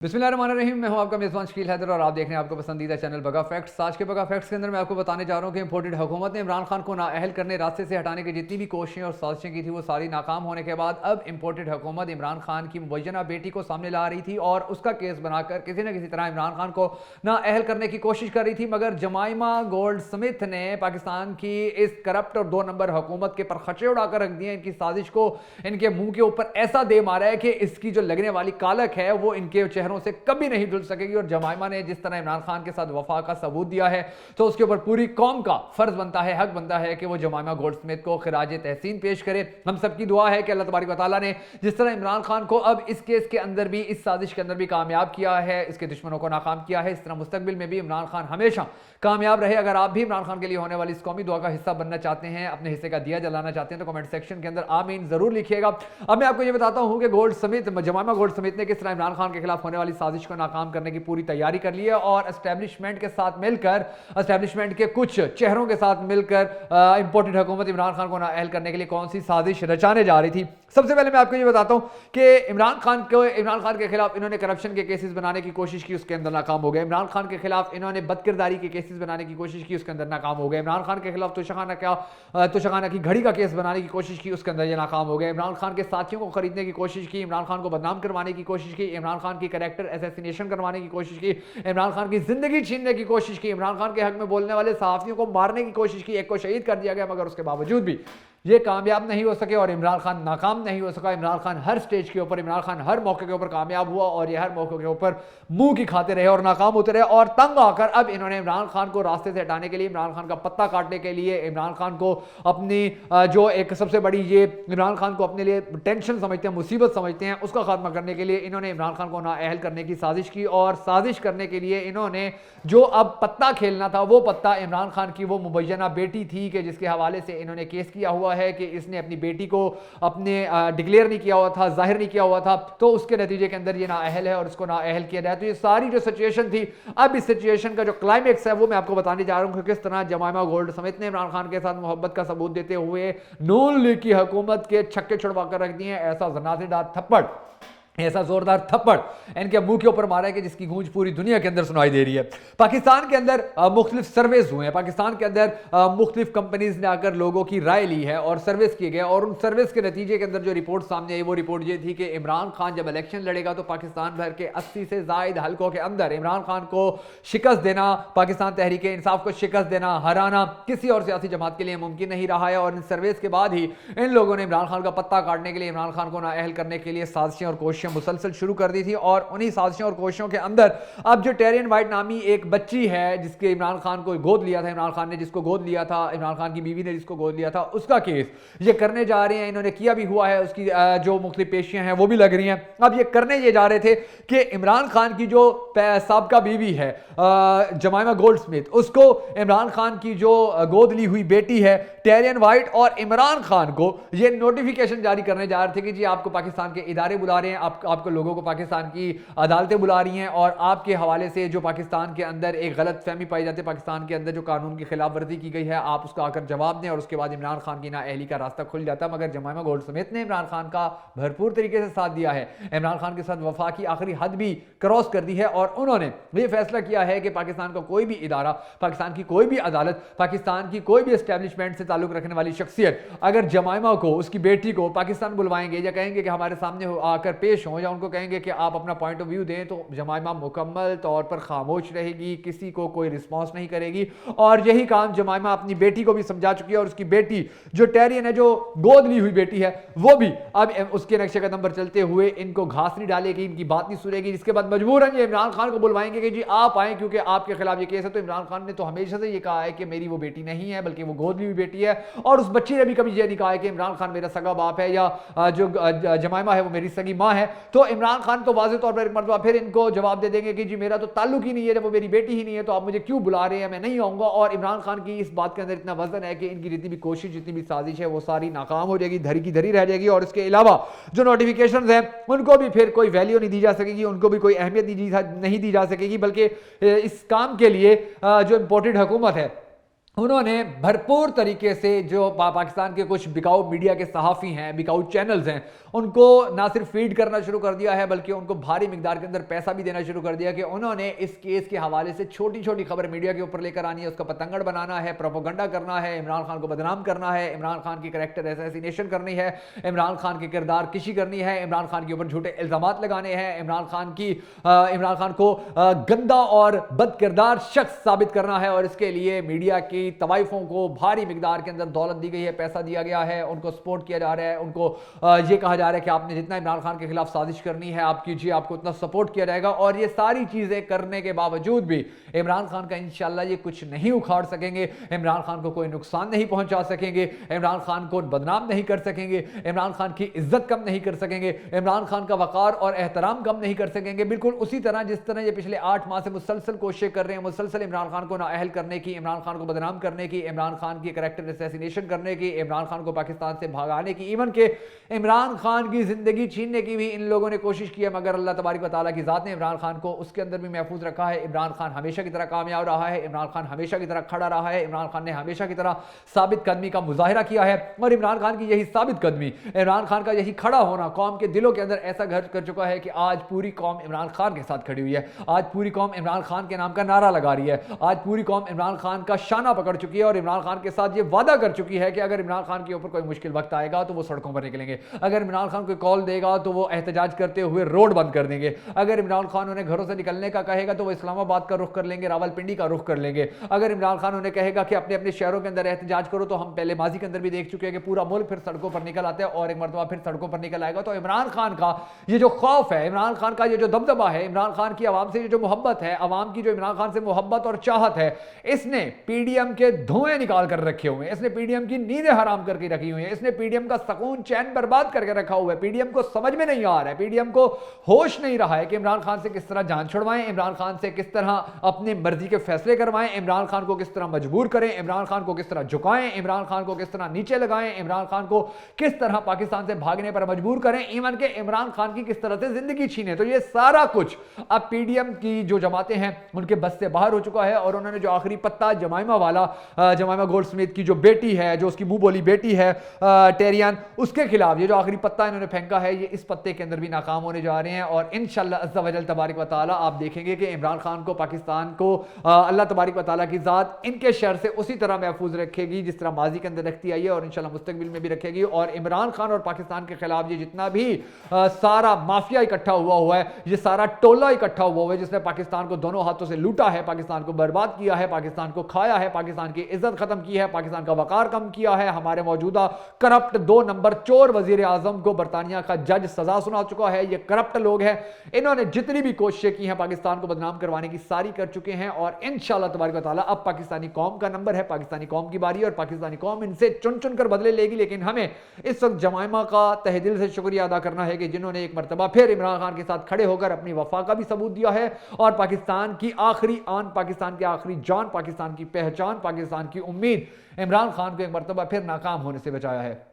बिस्मिल्लाहिर्रहमानिर्रहीम। मैं हूं आपका मेज़बान शकील हैदर और आप देख रहे हैं आपका पसंदीदा चैनल बगा फैक्ट्स। आज के बगा फैक्ट्स के अंदर मैं आपको बताने जा रहा हूं कि इंपोर्टेड हुकूमत ने इमरान खान को नाअहल करने, रास्ते से हटाने की जितनी भी कोशिशें और साजिशें की थी वो सारी नाकाम होने के बाद अब इंपोर्टेड हुकूमत इमरान खान की मुबैना बेटी को सामने ला रही थी और उसका केस बनाकर किसी न किसी तरह इमरान खान को नाअहल करने की कोशिश कर रही थी। मगर जमाइमा गोल्ड स्मिथ ने पाकिस्तान की इस करप्ट और 2 नंबर हुकूमत के परखचे उड़ाकर रख दिए। इनकी साजिश को इनके मुंह के ऊपर ऐसा दे मारा है कि इसकी जो लगने वाली कालक है वो इनके चेहरों से कभी नहीं धुल सकेगी। और जमाइमा ने जिस तरह इमरान खान के साथ वफा का सबूत दिया है तो उसके ऊपर पूरी कौम का फर्ज बनता है, हक बनता है कि वो जमाइमा गोल्ड स्मिथ को खिराज तहसीन पेश करे। हम सबकी दुआ है कि अल्लाह तबारक व तआला ने जिस तरह इमरान खान को अब इस केस के अंदर भी, इस साजिश के अंदर भी कामयाब किया है, इसके दुश्मनों को नाकाम किया है, इस तरह मुस्तकबिल में भी इमरान खान हमेशा कामयाब रहे। अगर आप भी इमरान खान के लिए होने वाली इस कौमी दुआ का हिस्सा बनना चाहते हैं, अपने हिस्से का दिया जलाना चाहते हैं तो कमेंट सेक्शन के अंदर आमीन जरूर लिखिएगा। अब मैं आपको ये बताता हूं कि गोल्ड समित, जमाइमा गोल्ड समित ने किस तरह इमरान खान के खिलाफ होने वाली साजिश को नाकाम करने की पूरी तैयारी कर ली है और एस्टेब्लिशमेंट के साथ मिलकर, एस्टेब्लिशमेंट के कुछ चेहरों के साथ मिलकर इंपोर्टेड हुकूमत इमरान खान को नाअहल करने के लिए कौन सी साजिश रचाने जा रही थी। सबसे पहले मैं आपको ये बताता हूं कि इमरान खान के खिलाफ इन्होंने करप्शन के केसेस बनाने की कोशिश की, उसके अंदर नाकाम हो गए। इमरान खान के खिलाफ इन्होंने बदकिरदारी के केसेस बनाने की कोशिश की, उसके अंदर नाकाम हो गए। इमरान खान के खिलाफ तोशाखाना की घड़ी का केस बनाने की कोशिश की, उसके अंदर ये नाकाम हो गए। इमरान खान के साथियों को खरीदने की कोशिश की, इमरान खान को बदनाम करवाने की कोशिश की, इमरान खान की कैरेक्टर असैसिनेशन करवाने की कोशिश की, इमरान खान की जिंदगी छीनने की कोशिश की, इमरान खान के हक में बोलने वाले सहाफियों को मारने की कोशिश की। एक को शहीद कर दिया गया मगर उसके बावजूद भी ये कामयाब नहीं हो सके और इमरान खान नाकाम नहीं हो सका। इमरान खान हर स्टेज के ऊपर, इमरान खान हर मौके के ऊपर कामयाब हुआ और ये हर मौके के ऊपर मुंह की खाते रहे और नाकाम होते रहे। और तंग आकर अब इन्होंने इमरान खान को रास्ते से हटाने के लिए, इमरान खान का पत्ता काटने के लिए, इमरान खान को अपनी जो एक सबसे बड़ी ये इमरान खान को अपने लिए टेंशन समझते हैं, मुसीबत समझते हैं, उसका खात्मा करने के लिए इन्होंने इमरान खान को नाअहल करने की साजिश की। और साजिश करने के लिए इन्होंने जो अब पत्ता खेलना था वो पत्ता इमरान खान की वो मुबैना बेटी थी कि जिसके हवाले से इन्होंने केस किया हुआ है कि इसने अपनी बेटी को अपने डिक्लेयर नहीं किया हुआ था, जाहिर नहीं किया हुआ था, तो उसके नतीजे के अंदर ये नाअहल है और इसको नाअहल किया जाए। तो ये सारी जो सिचुएशन थी, अब इस सिचुएशन का जो क्लाइमेक्स है वो मैं आपको बताने जा रहा हूं कि किस तरह जमाइमा गोल्ड समित ने इमरान खान के साथ मोहब्बत का सबूत देते हुए नून लीग की हुकूमत के छक्के छुड़वा कर रख दिए। ऐसा जनाजेदार थप्पड़, ऐसा जोरदार थप्पड़ इनके मुंह के ऊपर मारा है कि जिसकी गूंज पूरी दुनिया के अंदर सुनाई दे रही है। पाकिस्तान के अंदर मुख्तलिफ सर्वेस हुए हैं, पाकिस्तान के अंदर मुख्तलिफ कंपनीज ने आकर लोगों की राय ली है और सर्वेस किए गए और उन सर्वेस के नतीजे के अंदर जो रिपोर्ट सामने आई वो रिपोर्ट ये थी कि इमरान खान जब इलेक्शन लड़ेगा तो पाकिस्तान भर के 80 से जायद हल्कों के अंदर इमरान खान को शिकस्त देना, पाकिस्तान तहरीक इंसाफ को शिकस्त देना, हराना किसी और सियासी जमात के लिए मुमकिन नहीं रहा है। और इन सर्वेस के बाद ही इन लोगों ने इमरान खान का पत्ता काटने के लिए, इमरान खान को नाअहल करने के लिए साजिशें और कोशिशें मुसलसल शुरू कर दी थी। और उन्हीं साजिशों और कोशिशों के अंदर अब जो टेरियन वाइट नामी एक बच्ची है जिसके इमरान खान को गोद लिया था, इमरान खान ने जिसको गोद लिया था, इमरान खान की बीवी ने जिसको गोद लिया था, उसका केस ये करने जा रहे हैं। इन्होंने किया भी हुआ है, उसकी जो मुख्तलिफ पेशियां हैं वो भी लग रही हैं। अब ये करने ये जा रहे थे कि इमरान खान की जो साबका बीवी है जमाइमा गोल्ड स्मिथ, उसको इमरान खान की जो गोद ली हुई बेटी है टेरियन वाइट और इमरान खान को ये नोटिफिकेशन जारी करने जा रहे थे कि जी आपको पाकिस्तान के इदारे बुला रहे हैं, आपको लोगों को पाकिस्तान की अदालतें बुला रही हैं और आपके हवाले से जो पाकिस्तान के अंदर एक गलत फहमी पाई जाती है, पाकिस्तान के अंदर जो कानून की खिलाफ वर्जी की गई है, आप उसका आकर जवाब दें। और उसके बाद इमरान खान की नाअहली का रास्ता खुल जाता। मगर जमाइमा गोल्ड समित ने इमरान खान का भरपूर तरीके से साथ दिया है, इमरान खान के साथ वफा की आखिरी हद भी क्रॉस कर दी है और उन्होंने ये फैसला किया है कि पाकिस्तान का कोई भी इदारा, पाकिस्तान की कोई भी अदालत, पाकिस्तान की कोई भी एस्टेब्लिशमेंट से ताल्लुक रखने वाली शख्सियत अगर जमाइमा को, उसकी बेटी को पाकिस्तान बुलवाएंगे या कहेंगे कि हमारे सामने आकर पेश हो, या उनको कहेंगे कि आप अपना पॉइंट ऑफ व्यू दें, तो जमाइमा मुकम्मल तौर पर खामोश रहेगी, किसी को कोई रिस्पॉन्स नहीं करेगी। और यही काम जमाइमा अपनी बेटी को भी समझा चुकी है और उसकी बेटी जो टेरियन है, जो गोद ली हुई बेटी है, वो भी अब उसके नक्शे कदम पर चलते हुए इनको घास नहीं डालेगी, इनकी बात नहीं सुनेगी। जिसके बाद मजबूरन ये इमरान खान को बुलवाएंगे कि जी आप आए क्योंकि आपके खिलाफ ये केस है। तो इमरान खान ने तो हमेशा से ये कहा है कि मेरी वो बेटी नहीं है बल्कि वो गोद ली हुई बेटी है और उस बच्ची ने भी कभी ये नहीं कहा है कि इमरान खान मेरा सगा बाप है या जो जमाइमा है वो मेरी सगी माँ है। तो इमरान खान तो वाज़ेह तौर पर एक मरतबा फिर इनको जवाब दे देंगे कि जी मेरा तो ताल्लुक ही नहीं है, जब वो मेरी बेटी ही नहीं है तो आप मुझे क्यों बुला रहे हैं, मैं नहीं आऊंगा। और इमरान खान की इस बात के अंदर इतना वजन है कि इनकी जितनी भी कोशिश, जितनी भी साजिश है वो सारी नाकाम हो जाएगी, धरी की धरी रह जाएगी। और इसके अलावा जो नोटिफिकेशंस हैं उनको भी फिर कोई वैल्यू नहीं दी जा सकेगी, उनको भी कोई अहमियत नहीं दी जा सकेगी, बल्कि इस काम के लिए जो इंपोर्टेड हुकूमत है उन्होंने भरपूर तरीके से जो पाकिस्तान के कुछ बिकाऊ मीडिया के सहाफ़ी हैं, बिकाऊ चैनल्स हैं, उनको ना सिर्फ फीड करना शुरू कर दिया है बल्कि उनको भारी मिकदार के अंदर पैसा भी देना शुरू कर दिया कि उन्होंने इस केस के हवाले से छोटी छोटी खबर मीडिया के ऊपर लेकर आनी है, उसका पतंगड़ बनाना है, प्रोपोगंडा करना है, इमरान खान को बदनाम करना है, इमरान खान की कैरेक्टर असैसिनेशन करनी है, इमरान खान की किरदार किशी करनी है, इमरान खान के ऊपर झूठे इल्ज़ामात लगाने हैं, इमरान खान को गंदा और बद किरदार शख्स साबित करना है। और इसके लिए मीडिया की तवाइफों को भारी मिकदार के अंदर दौलत दी गई है, पैसा दिया गया है, उनको सपोर्ट किया जा रहा है, उनको ये कहा जा रहा है कि आपने जितना इमरान खान के खिलाफ साजिश करनी है आप कीजिए, आपको उतना सपोर्ट किया जाएगा। और ये सारी चीजें करने के बावजूद भी इमरान खान का इंशाल्लाह ये कुछ नहीं उखाड़ सकेंगे, इमरान खान को कोई नुकसान नहीं पहुंचा सकेंगे, इमरान खान को बदनाम नहीं कर सकेंगे, इमरान खान की इज्जत कम नहीं कर सकेंगे, इमरान खान का वकार और एहतराम कम नहीं कर सकेंगे। बिल्कुल उसी तरह जिस तरह ये पिछले 8 माह से मुसलसल कोशिश कर रहे हैं, मुसलसल इमरान खान को नाअहल करने की, इमरान खान को बदनाम करने की, इमरान खान की कैरेक्टर असैसिनेशन करने की, इमरान खान को पाकिस्तान से भगाने की, इवन के इमरान खान की जिंदगी छीनने की भी इन लोगों ने कोशिश की है, मगर अल्लाह तबारक व तआला की ज़ात ने इमरान खान को उसके अंदर भी महफूज रखा है। इमरान खान हमेशा की तरह कामयाब रहा है, इमरान खान हमेशा की तरह खड़ा रहा है, इमरान खान ने हमेशा की तरह साबित कदमी का मुजाहिरा किया है। और इमरान खान की यही साबित कदमी, इमरान खान का यही खड़ा होना कौम के दिलों के अंदर ऐसा घर कर चुका है कि आज पूरी कौम इमरान खान के साथ खड़ी हुई है, आज पूरी कौम इमरान खान के नाम का नारा लगा रही है, आज पूरी कौम इमरान खान का शाना पकड़ चुकी है और इमरान खान के साथ ये वादा कर चुकी है कि अगर इमरान खान के ऊपर कोई मुश्किल वक्त आएगा तो वो सड़कों पर निकलेंगे, अगर इमरान खान कोई कॉल देगा तो वो एहतजाज करते हुए रोड बंद कर देंगे, अगर इमरान खान उन्हें घरों से निकलने का कहेगा तो वो इस्लामाबाद का रुख कर लेंगे, रावलपिंडी का रुख कर लेंगे, अगर इमरान खान उन्हें कहेगा कि अपने अपने शहरों के अंदर एहतजाज करो तो हम पहले माजी के अंदर भी देख चुके हैं कि पूरा मुल्क फिर सड़कों पर निकल आता है और एक मरतबा फिर सड़कों पर निकल आएगा। तो इमरान खान का ये जो खौफ है, इमरान खान का ये जो दबदबा है, इमरान खान की आवाम से ये जो मोहब्बत है, आवाम की जो इमरान खान से मोहब्बत और चाहत है, इसने पीडीएम के धुएं निकाल कर रखे हुए हैं, इसने पीडीएम की नींदें हराम करके रखी हुई हैं, इसने पीडीएम का सुकून चैन बर्बाद करके रखा हुआ है। पीडीएम को समझ में नहीं आ रहा है, पीडीएम को होश नहीं रहा है कि इमरान खान से किस तरह जान छुड़वाएं, इमरान खान से किस तरह अपनी मर्जी के फैसले करवाएं, इमरान खान को किस तरह मजबूर करें, इमरान खान को किस तरह झुकाएं, इमरान खान को किस तरह नीचे लगाएं, इमरान खान को किस तरह पाकिस्तान से भागने पर मजबूर करें, इवन के इमरान खान की किस तरह से जिंदगी छीने। तो ये सारा कुछ अब पीडीएम की जो जमातें हैं उनके बस से बाहर हो चुका है और उन्होंने जो आखिरी पत्ता जमाइमा वाला, जमाइमा गोल्डस्मिथ की जो बेटी है, जो उसकी मुंह बोली बेटी है टेरियन, उसके खिलाफ ये जो आखिरी पत्ता इन्होंने फेंका है, ये इस पत्ते के अंदर भी नाकाम होने जा रहे हैं। और इंशाअल्लाह अज़्ज़ा वजल तबारक व तआला आप देखेंगे कि इमरान खान को, पाकिस्तान को अल्लाह तबारक व तआला की ज़ात इनके शर से उसी तरह महफूज रखेगी जिस तरह माजी के अंदर रखती आई है और इंशाअल्लाह मुस्तकबिल में भी रखेगी। और इमरान खान और पाकिस्तान के खिलाफ ये जितना भी सारा माफिया इकट्ठा हुआ है, ये सारा टोला इकट्ठा हुआ है जिसने पाकिस्तान को दोनों हाथों से लूटा है, पाकिस्तान को बर्बाद किया है, पाकिस्तान को खाया है, पाकिस्तान की इज्जत खत्म की है, पाकिस्तान का वकार कम किया है, हमारे मौजूदा करप्ट 2 नंबर चोर वजीर आजम को बरतानिया का जज सजा सुना चुका है। ये करप्ट लोग हैं, इन्होंने जितनी भी कोशिशें की हैं पाकिस्तान को बदनाम करवाने की सारी कर चुके हैं। और इंशाअल्लाह तबारक व तआला अब पाकिस्तानी कौम का नंबर है, पाकिस्तानी कौम की बारी है और पाकिस्तानी कौम इनसे चुन चुन कर बदले लेगी। लेकिन हमें इस वक्त जमाइमा का तहे दिल से शुक्रिया अदा करना है कि जिन्होंने एक मरतबा फिर इमरान खान के साथ खड़े होकर अपनी वफा का भी सबूत दिया है और पाकिस्तान की आखिरी आन, पाकिस्तान की आखिरी जान, पाकिस्तान की पहचान, पाकिस्तान की उम्मीद इमरान खान को एक मरतबा फिर नाकाम होने से बचाया है।